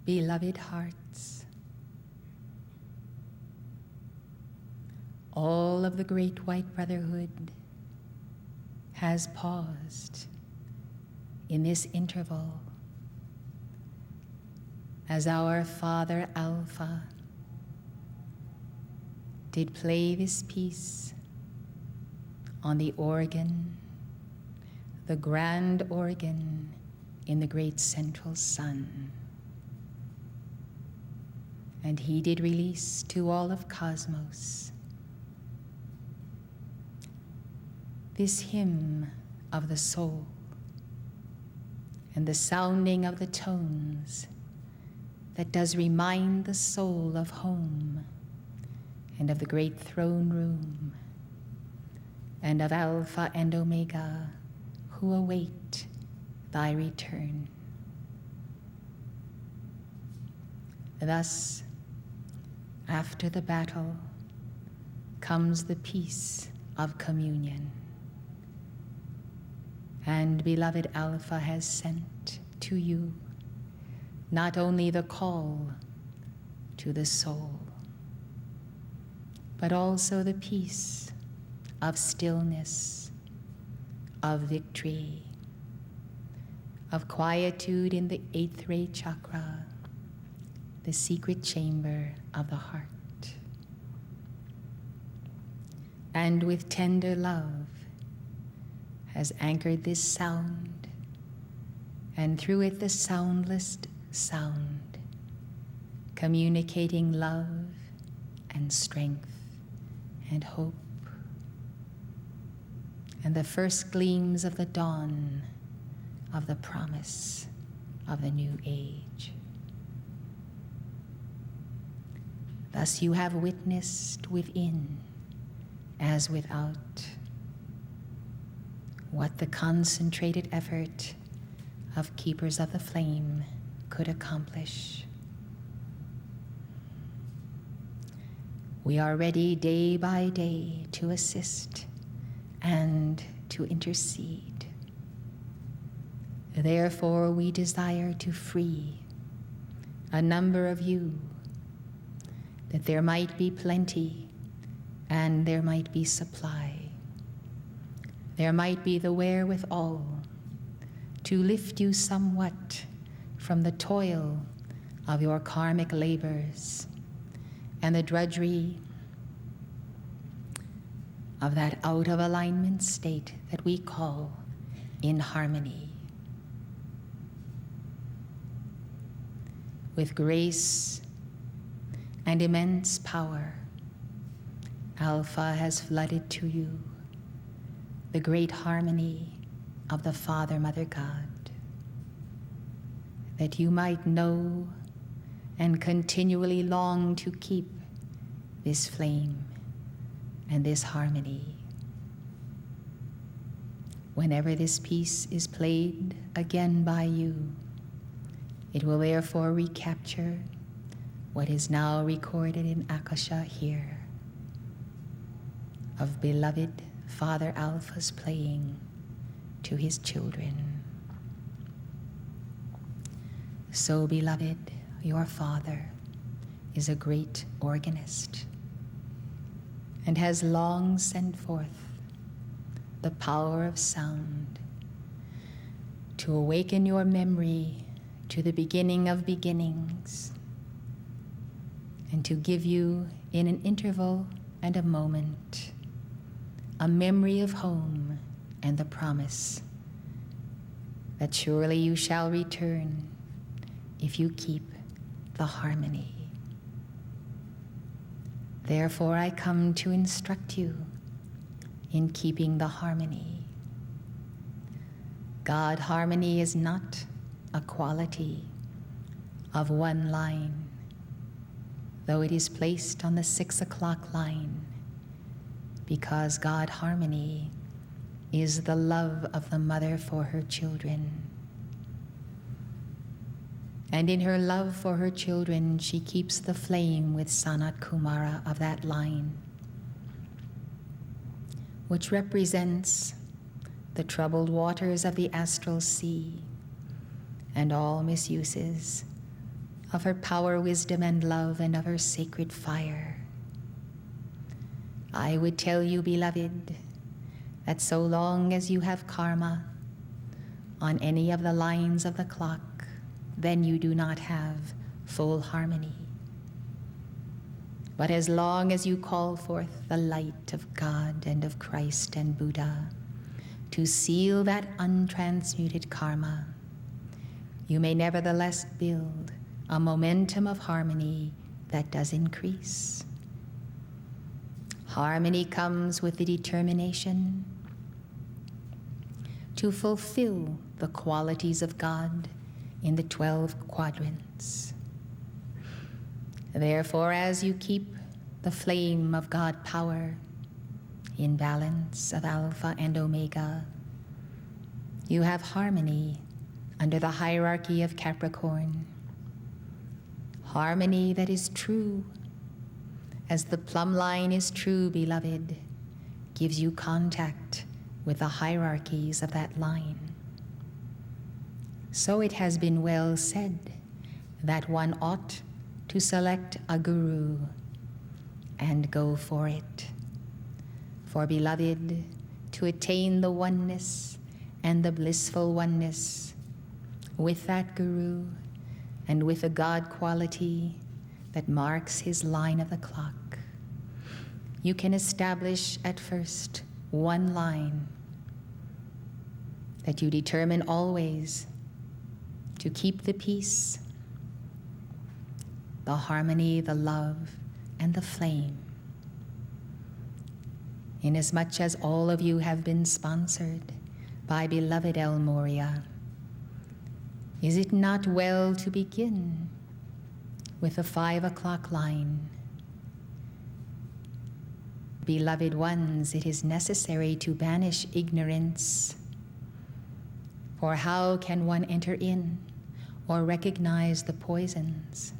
Beloved hearts, all of the great white brotherhood has paused in this interval as our Father Alpha did play this piece on the organ, the grand organ in the great central sun. And he did release to all of cosmos this hymn of the soul and the sounding of the tones that does remind the soul of home and of the great throne room and of Alpha and Omega who await thy return. Thus, after the battle comes the peace of communion. And beloved Alpha has sent to you not only the call to the soul, but also the peace of stillness, of victory, of quietude in the 8th ray chakra, the secret chamber of the heart. And with tender love has anchored this sound, and through it the soundless sound, communicating love and strength and hope, and the first gleams of the dawn of the promise of the new age. Thus you have witnessed within as without what the concentrated effort of keepers of the flame could accomplish. We are ready day by day to assist and to intercede. Therefore, we desire to free a number of you, that there might be plenty and there might be supply. There might be the wherewithal to lift you somewhat from the toil of your karmic labors and the drudgery of that out of alignment state that we call inharmony. With grace and immense power, Alpha has flooded to you the great harmony of the Father, Mother, God, that you might know and continually long to keep this flame and this harmony. Whenever this piece is played again by you, it will therefore recapture what is now recorded in Akasha here of beloved Father Alpha's playing to his children. So, beloved, your Father is a great organist and has long sent forth the power of sound to awaken your memory to the beginning of beginnings and to give you in an interval and a moment a memory of home and the promise that surely you shall return if you keep the harmony. Therefore, I come to instruct you in keeping the harmony. God harmony is not a quality of one line, though it is placed on the 6 o'clock line, because God harmony is the love of the mother for her children. And in her love for her children, she keeps the flame with Sanat Kumara of that line, which represents the troubled waters of the astral sea and all misuses of her power, wisdom, and love, and of her sacred fire. I would tell you, beloved, that so long as you have karma on any of the lines of the clock, then you do not have full harmony. But as long as you call forth the light of God and of Christ and Buddha to seal that untransmuted karma, you may nevertheless build a momentum of harmony that does increase. Harmony comes with the determination to fulfill the qualities of God in the 12 quadrants. Therefore, as you keep the flame of God power in balance of Alpha and Omega, you have harmony under the hierarchy of Capricorn. Harmony that is true, as the plumb line is true, beloved, gives you contact with the hierarchies of that line. So it has been well said that one ought to select a guru and go for it. For, beloved, to attain the oneness and the blissful oneness with that guru and with the God quality that marks his line of the clock, you can establish at first one line that you determine always to keep the peace, the harmony, the love, and the flame. Inasmuch as all of you have been sponsored by beloved El Morya, is it not well to begin with the 5 o'clock line? Beloved ones, it is necessary to banish ignorance. For how can one enter in or recognize the poisons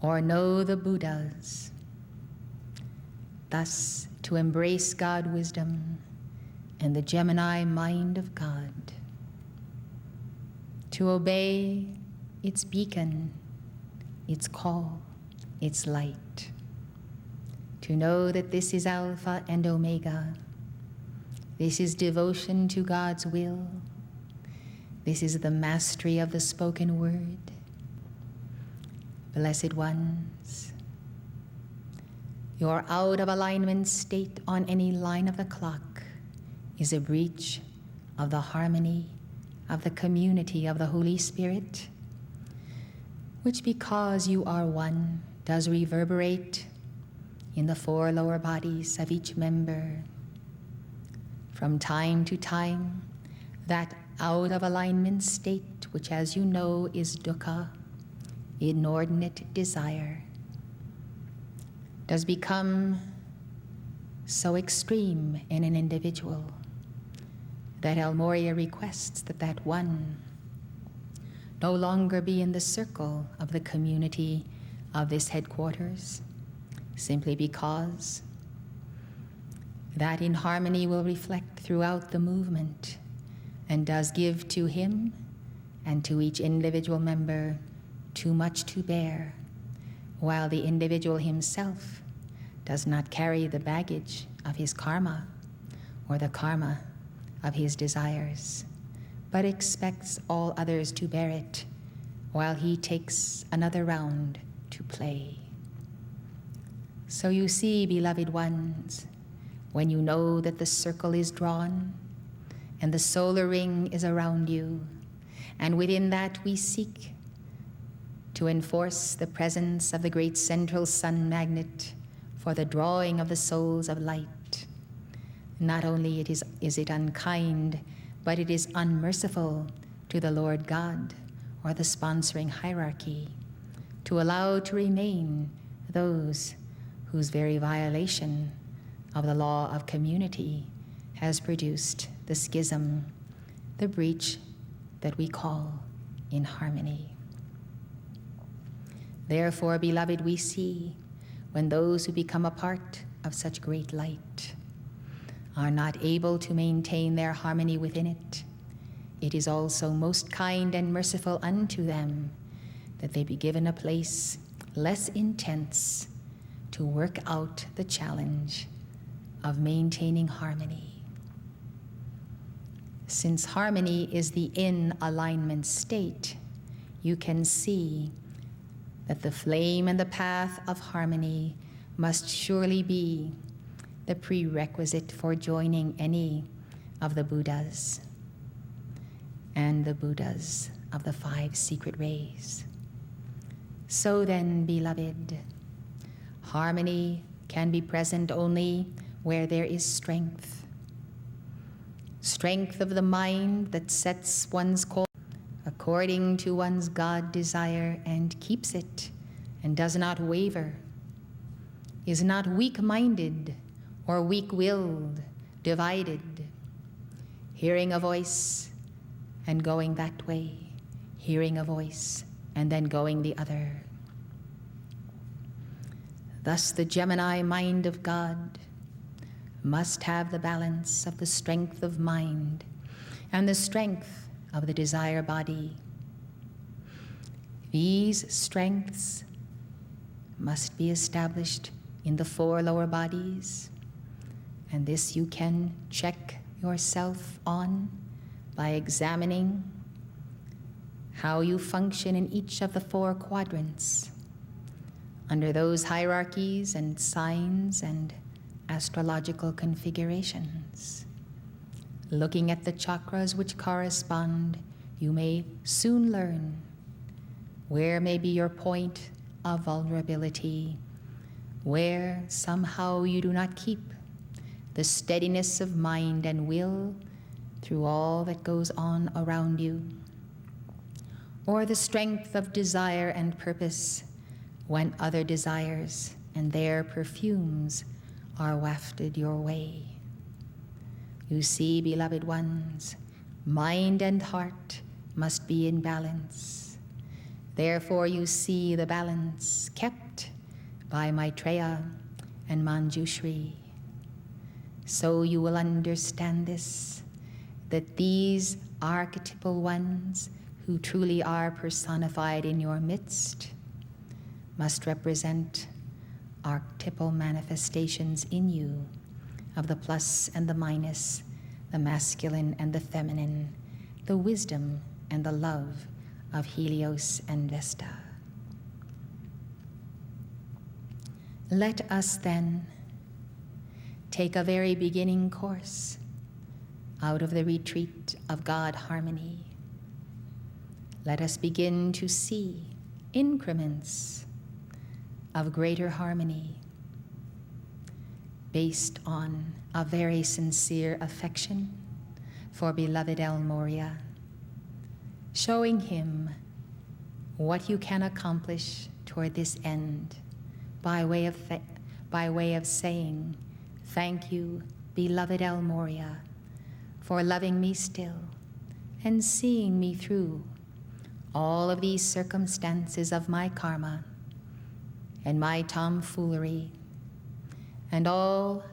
or know the Buddhas? Thus, to embrace God wisdom and the Gemini mind of God, to obey its beacon, its call, its light, to know that this is Alpha and Omega, this is devotion to God's will, this is the mastery of the spoken word. Blessed ones, your out of alignment state on any line of the clock is a breach of the harmony of the community of the Holy Spirit, which, because you are one, does reverberate in the 4 lower bodies of each member. From time to time, that out of alignment state, which, as you know, is dukkha, inordinate desire, does become so extreme in an individual that El Morya requests that that one no longer be in the circle of the community of this headquarters, simply because that inharmony will reflect throughout the movement and does give to him and to each individual member too much to bear, while the individual himself does not carry the baggage of his karma or the karma of his desires, but expects all others to bear it while he takes another round to play. So you see, beloved ones, when you know that the circle is drawn and the solar ring is around you, and within that we seek to enforce the presence of the great central sun magnet for the drawing of the souls of light. Not only is it unkind, but it is unmerciful to the Lord God or the sponsoring hierarchy to allow to remain those whose very violation of the law of community has produced the schism, the breach that we call inharmony. Therefore, beloved, we see when those who become a part of such great light are not able to maintain their harmony within it, it is also most kind and merciful unto them that they be given a place less intense to work out the challenge of maintaining harmony. Since harmony is the in alignment state, you can see that the flame and the path of harmony must surely be the prerequisite for joining any of the Buddhas and the Buddhas of the 5 secret rays. So then, beloved, harmony can be present only where there is strength. Strength of the mind that sets one's course according to one's God desire and keeps it and does not waver, is not weak-minded or weak-willed, divided, hearing a voice and going that way, hearing a voice and then going the other. Thus the Gemini mind of God must have the balance of the strength of mind and the strength of the desire body. These strengths must be established in the 4 lower bodies, and this you can check yourself on by examining how you function in each of the 4 quadrants under those hierarchies and signs and astrological configurations. Looking at the chakras which correspond, you may soon learn where may be your point of vulnerability, where somehow you do not keep the steadiness of mind and will through all that goes on around you, or the strength of desire and purpose when other desires and their perfumes are wafted your way. You see, beloved ones, mind and heart must be in balance. Therefore you see the balance kept by Maitreya and Manjushri. So you will understand this, that these archetypal ones who truly are personified in your midst must represent archetypal manifestations in you of the plus and the minus, the masculine and the feminine, the wisdom and the love of Helios and Vesta. Let us then take a very beginning course out of the retreat of God harmony. Let us begin to see increments of greater harmony based on a very sincere affection for beloved El Morya, showing him what you can accomplish toward this end by way of saying, thank you, beloved El Morya, for loving me still and seeing me through all of these circumstances of my karma and my tomfoolery and all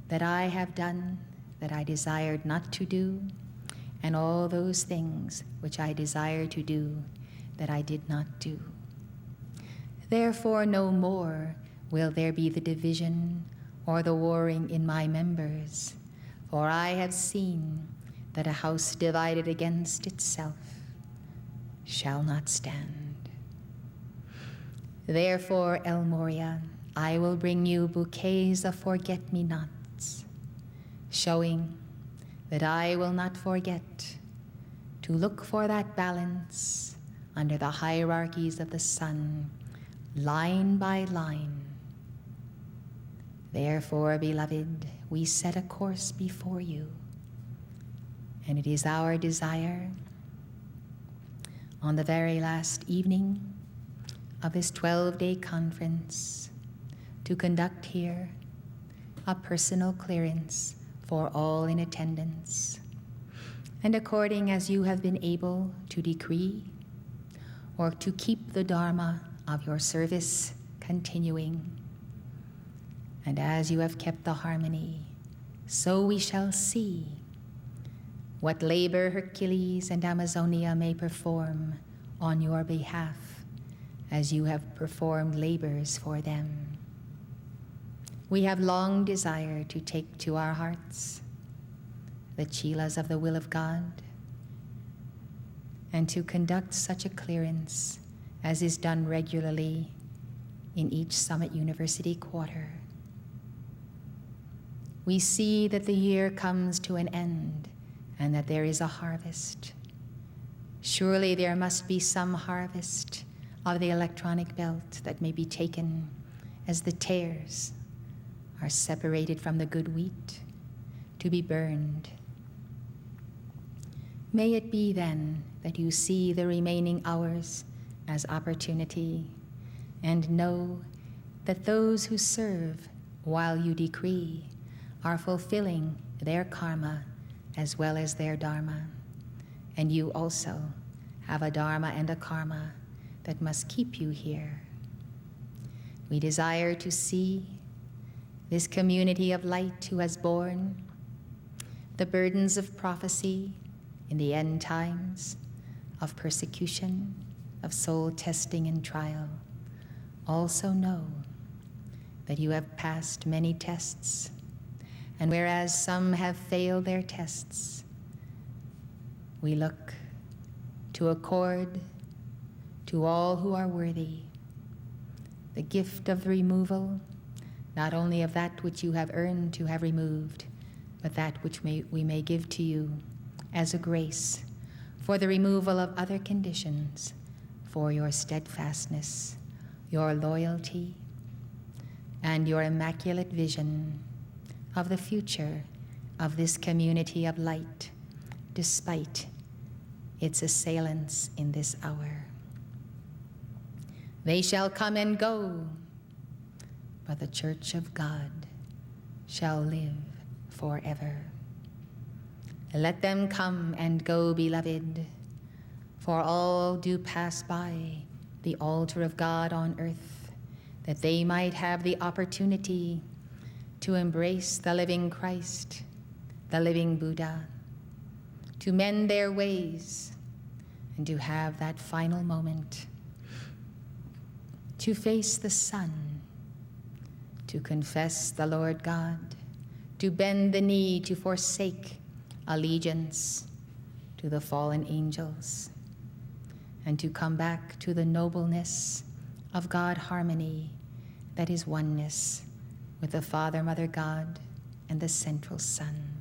that I have done that I desired not to do, and all those things which I desired to do that I did not do. Therefore no more will there be the division or the warring in my members, for I have seen that a house divided against itself shall not stand. Therefore, El Morya, I will bring you bouquets of forget-me-nots, showing that I will not forget to look for that balance under the hierarchies of the sun, line by line. Therefore, beloved, we set a course before you, and it is our desire on the very last evening of this 12-day conference to conduct here a personal clearance for all in attendance, and according as you have been able to decree or to keep the Dharma of your service continuing, and as you have kept the harmony, so we shall see what labor Hercules and Amazonia may perform on your behalf as you have performed labors for them. We have long desired to take to our hearts the chelas of the will of God and to conduct such a clearance as is done regularly in each Summit University quarter. We see that the year comes to an end and that there is a harvest. Surely there must be some harvest of the electronic belt that may be taken as the tares are separated from the good wheat to be burned. May it be then that you see the remaining hours as opportunity and know that those who serve while you decree are fulfilling their karma as well as their dharma. And you also have a dharma and a karma that must keep you here. We desire to see this community of light who has borne the burdens of prophecy in the end times, of persecution, of soul testing and trial. Also know that you have passed many tests, and whereas some have failed their tests, we look to accord to all who are worthy the gift of the removal, not only of that which you have earned to have removed, but that which we may give to you as a grace for the removal of other conditions, for your steadfastness, your loyalty, and your immaculate vision of the future of this community of light, despite its assailants in this hour. They shall come and go, but the Church of God shall live forever. Let them come and go, beloved, for all do pass by the altar of God on earth, that they might have the opportunity to embrace the living Christ, the living Buddha, to mend their ways, and to have that final moment, to face the sun, to confess the Lord God, to bend the knee, to forsake allegiance to the fallen angels, and to come back to the nobleness of God harmony that is oneness with the Father, Mother God, and the central sun.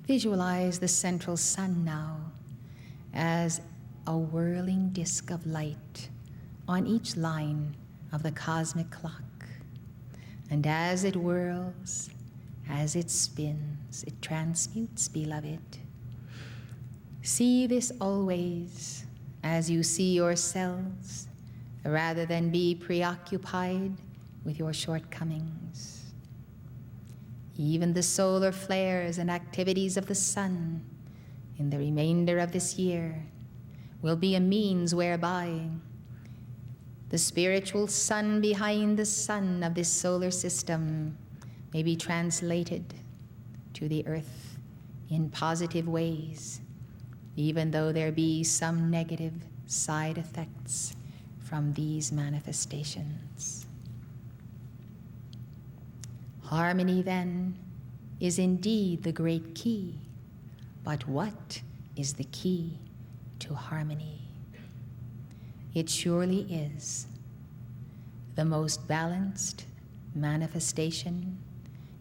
Visualize the central sun now as a whirling disk of light on each line of the cosmic clock. And as it whirls, as it spins, it transmutes, beloved. See this always as you see yourselves, rather than be preoccupied with your shortcomings. Even the solar flares and activities of the sun in the remainder of this year will be a means whereby the spiritual sun behind the sun of this solar system may be translated to the earth in positive ways, even though there be some negative side effects from these manifestations. Harmony, then, is indeed the great key, but what is the key to harmony? It surely is the most balanced manifestation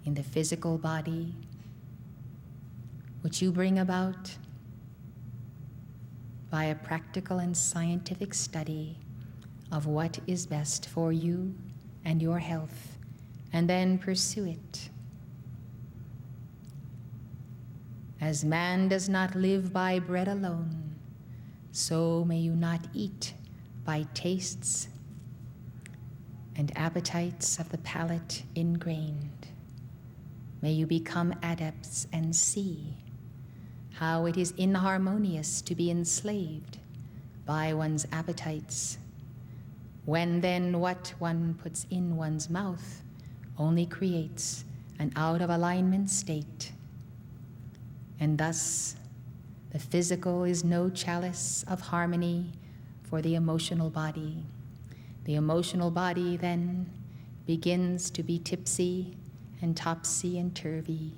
in the physical body, which you bring about by a practical and scientific study of what is best for you and your health, and then pursue it. As man does not live by bread alone, so may you not eat by tastes and appetites of the palate ingrained. May you become adepts and see how it is inharmonious to be enslaved by one's appetites, when then what one puts in one's mouth only creates an out-of-alignment state. And thus, the physical is no chalice of harmony for the emotional body. The emotional body then begins to be tipsy and topsy and turvy.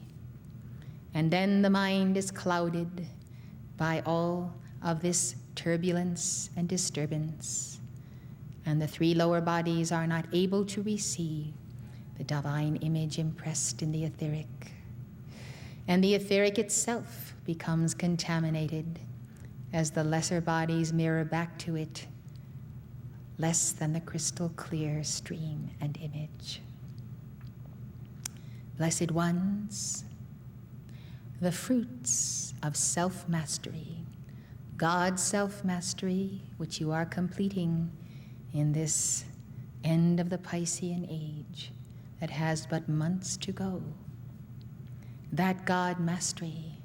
And then the mind is clouded by all of this turbulence and disturbance. And the three lower bodies are not able to receive the divine image impressed in the etheric. And the etheric itself becomes contaminated as the lesser bodies mirror back to it less than the crystal clear stream and image. Blessed ones, the fruits of self-mastery, God's self-mastery, which you are completing in this end of the Piscean age that has but months to go. That God mastery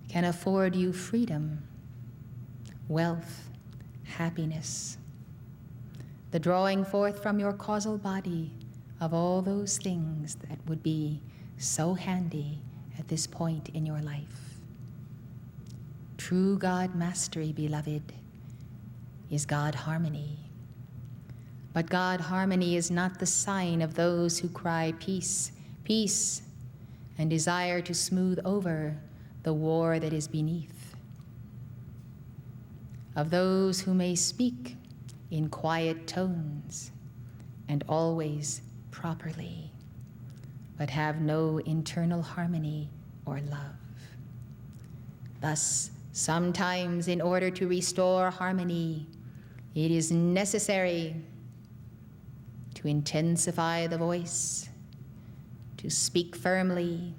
can afford you freedom, wealth, happiness, the drawing forth from your causal body of all those things that would be so handy at this point in your life. True God mastery, beloved, is God harmony. But God harmony is not the sign of those who cry peace, peace, and desire to smooth over the war that is beneath. Of those who may speak in quiet tones and always properly, but have no internal harmony or love. Thus, sometimes in order to restore harmony, it is necessary to intensify the voice, to speak firmly,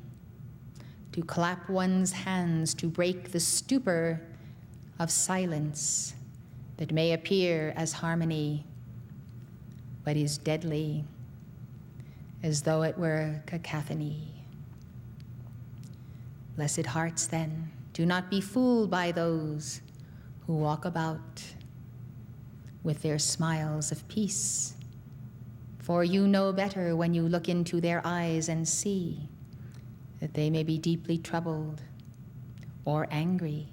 to clap one's hands, to break the stupor of silence that may appear as harmony, but is deadly, as though it were cacophony. Blessed hearts, then, do not be fooled by those who walk about with their smiles of peace, for you know better when you look into their eyes and see that they may be deeply troubled or angry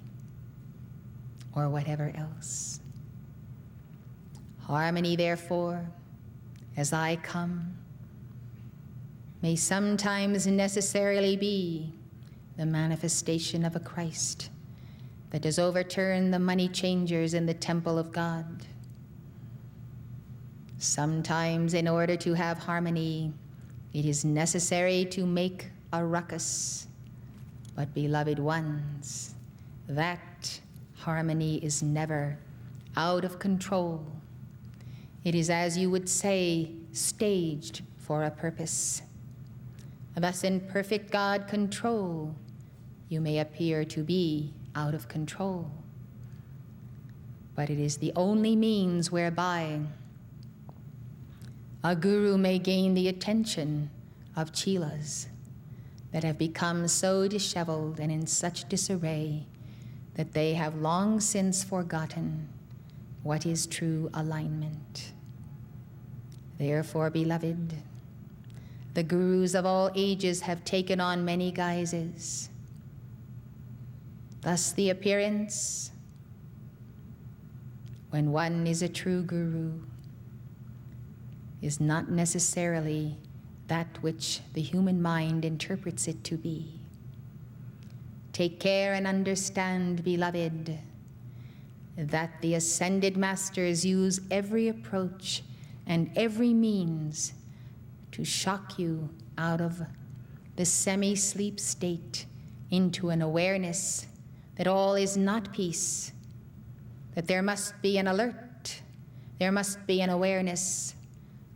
or whatever else. Harmony, therefore, as I come, may sometimes necessarily be the manifestation of a Christ that does overturn the money changers in the temple of God. Sometimes, in order to have harmony, it is necessary to make a ruckus. But, beloved ones, that harmony is never out of control. It is, as you would say, staged for a purpose. Thus, in perfect God control, you may appear to be out of control. But it is the only means whereby a guru may gain the attention of chelas that have become so disheveled and in such disarray that they have long since forgotten what is true alignment. Therefore, beloved, the gurus of all ages have taken on many guises. Thus the appearance, when one is a true guru, is not necessarily that which the human mind interprets it to be. Take care and understand, beloved, that the ascended masters use every approach and every means to shock you out of the semi-sleep state into an awareness that all is not peace, that there must be an alert, there must be an awareness,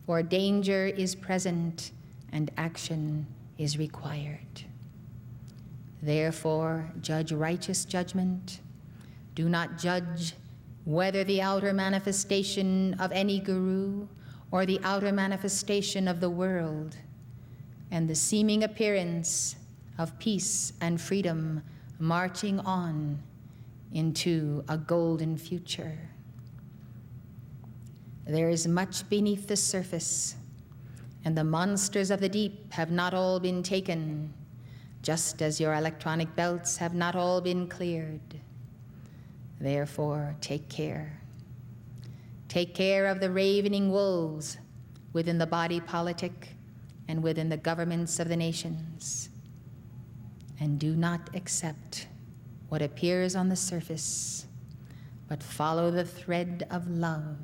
for danger is present and action is required. Therefore, judge righteous judgment. Do not judge whether the outer manifestation of any guru or the outer manifestation of the world and the seeming appearance of peace and freedom marching on into a golden future. There is much beneath the surface, and the monsters of the deep have not all been taken, just as your electronic belts have not all been cleared. Therefore, take care. take care of the ravening wolves within the body politic and within the governments of the nations. And do not accept what appears on the surface, but follow the thread of love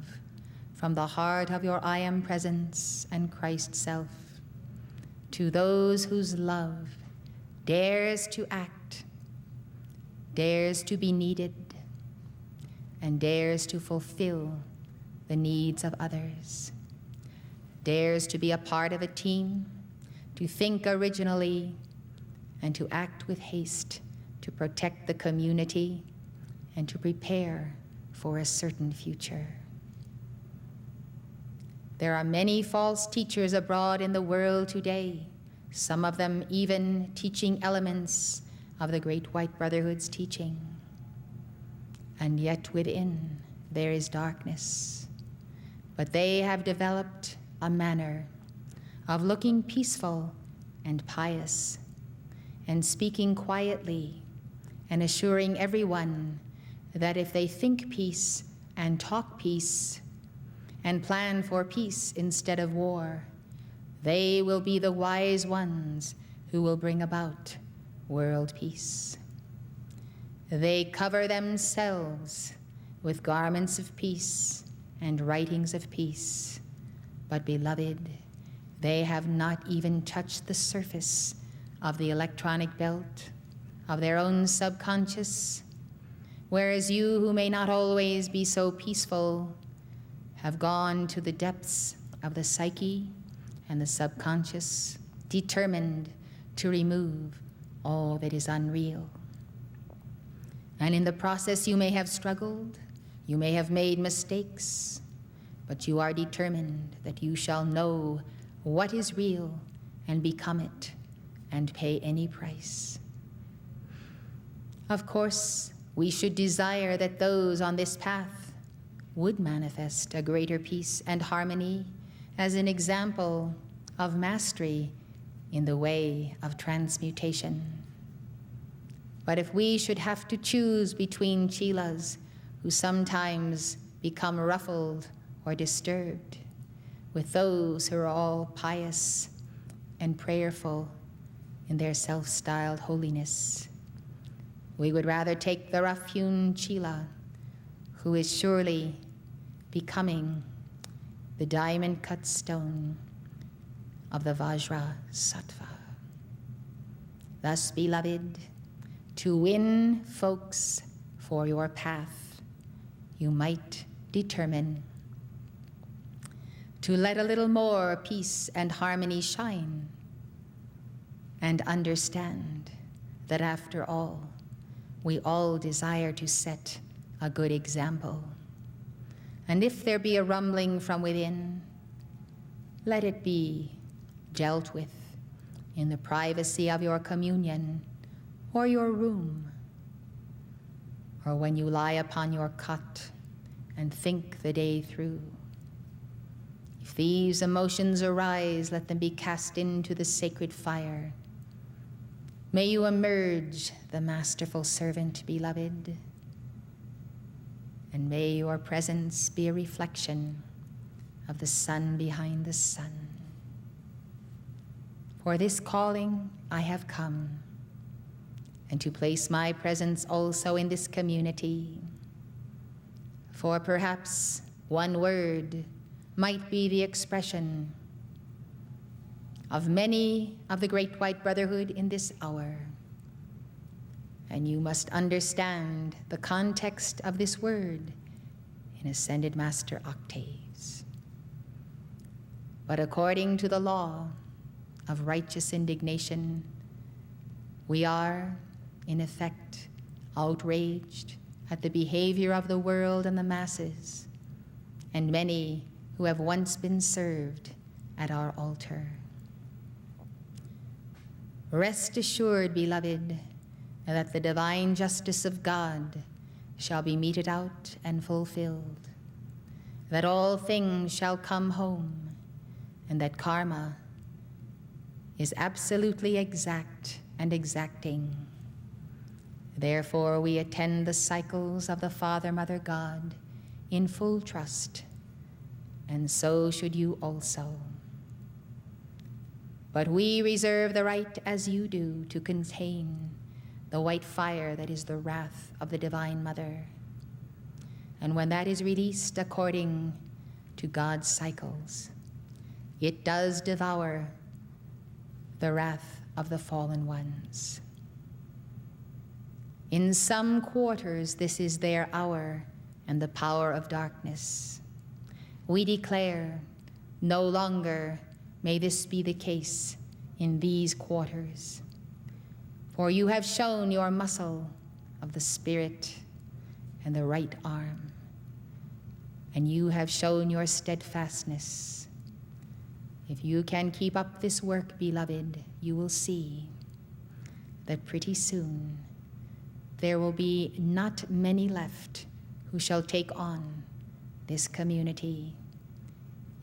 from the heart of your I Am Presence and Christ Self to those whose love dares to act, dares to be needed, and dares to fulfill the needs of others, dares to be a part of a team, to think originally, and to act with haste to protect the community and to prepare for a certain future. There are many false teachers abroad in the world today, some of them even teaching elements of the Great White Brotherhood's teaching. And yet within there is darkness. But they have developed a manner of looking peaceful and pious and speaking quietly and assuring everyone that if they think peace and talk peace and plan for peace instead of war, they will be the wise ones who will bring about world peace. They cover themselves with garments of peace and writings of peace, but beloved, they have not even touched the surface of the electronic belt of their own subconscious, whereas you, who may not always be so peaceful, have gone to the depths of the psyche and the subconscious, determined to remove all that is unreal. And in the process you may have struggled, you may have made mistakes, but you are determined that you shall know what is real and become it and pay any price. Of course, we should desire that those on this path would manifest a greater peace and harmony as an example of mastery in the way of transmutation. But if we should have to choose between chelas who sometimes become ruffled or disturbed with those who are all pious and prayerful in their self-styled holiness, we would rather take the rough-hewn chela who is surely becoming the diamond-cut stone of the Vajra Sattva. Thus, beloved, to win folks for your path, you might determine to let a little more peace and harmony shine, and understand that after all, we all desire to set a good example. And if there be a rumbling from within, let it be dealt with in the privacy of your communion or your room, or when you lie upon your cot and think the day through. If these emotions arise, let them be cast into the sacred fire. May you emerge the masterful servant, beloved, and may your presence be a reflection of the sun behind the sun. For this calling I have come, and to place my presence also in this community. For perhaps one word might be the expression of many of the Great White Brotherhood in this hour. And you must understand the context of this word in Ascended Master octaves. But according to the law of righteous indignation, we are, in effect, outraged at the behavior of the world and the masses, and many who have once been served at our altar. Rest assured, beloved, that the divine justice of God shall be meted out and fulfilled, that all things shall come home, and that karma is absolutely exact and exacting. Therefore, we attend the cycles of the Father, Mother, God in full trust and so should you also. But we reserve the right, as you do, to contain the white fire that is the wrath of the Divine Mother. And when that is released according to God's cycles, it does devour the wrath of the fallen ones. In some quarters, this is their hour and the power of darkness. We declare, no longer may this be the case in these quarters. For you have shown your muscle of the Spirit and the right arm, and you have shown your steadfastness. If you can keep up this work, beloved, you will see that pretty soon there will be not many left who shall take on this community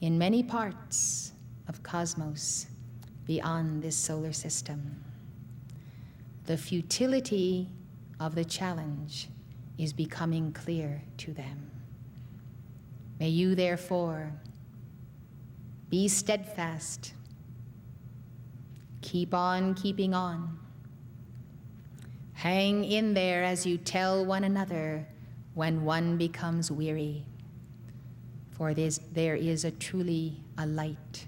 in many parts of cosmos beyond this solar system. The futility of the challenge is becoming clear to them. May you therefore be steadfast, keep on keeping on, hang in there as you tell one another when one becomes weary. For there is truly a light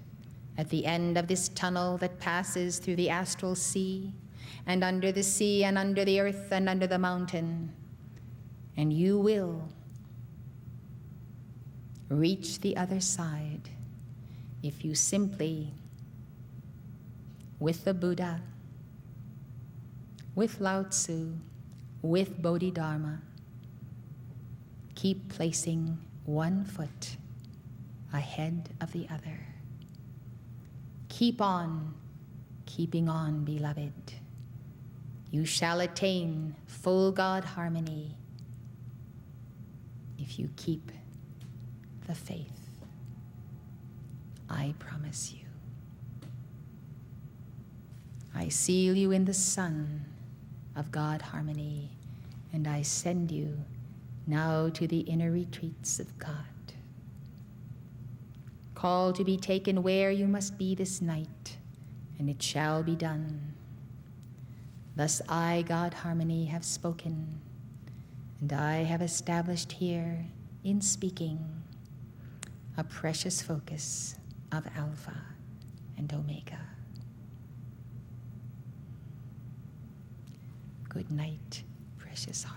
at the end of this tunnel that passes through the astral sea, and under the sea, and under the earth, and under the mountain. And you will reach the other side if you simply, with the Buddha, with Lao Tzu, with Bodhidharma, keep placing one foot ahead of the other. Keep on keeping on, beloved. You shall attain full God harmony if you keep the faith. I promise you. I seal you in the sun of God harmony, and I send you now to the inner retreats of God. Call to be taken where you must be this night, and it shall be done. Thus I, God Harmony, have spoken, and I have established here, in speaking, a precious focus of Alpha and Omega. Good night, precious heart.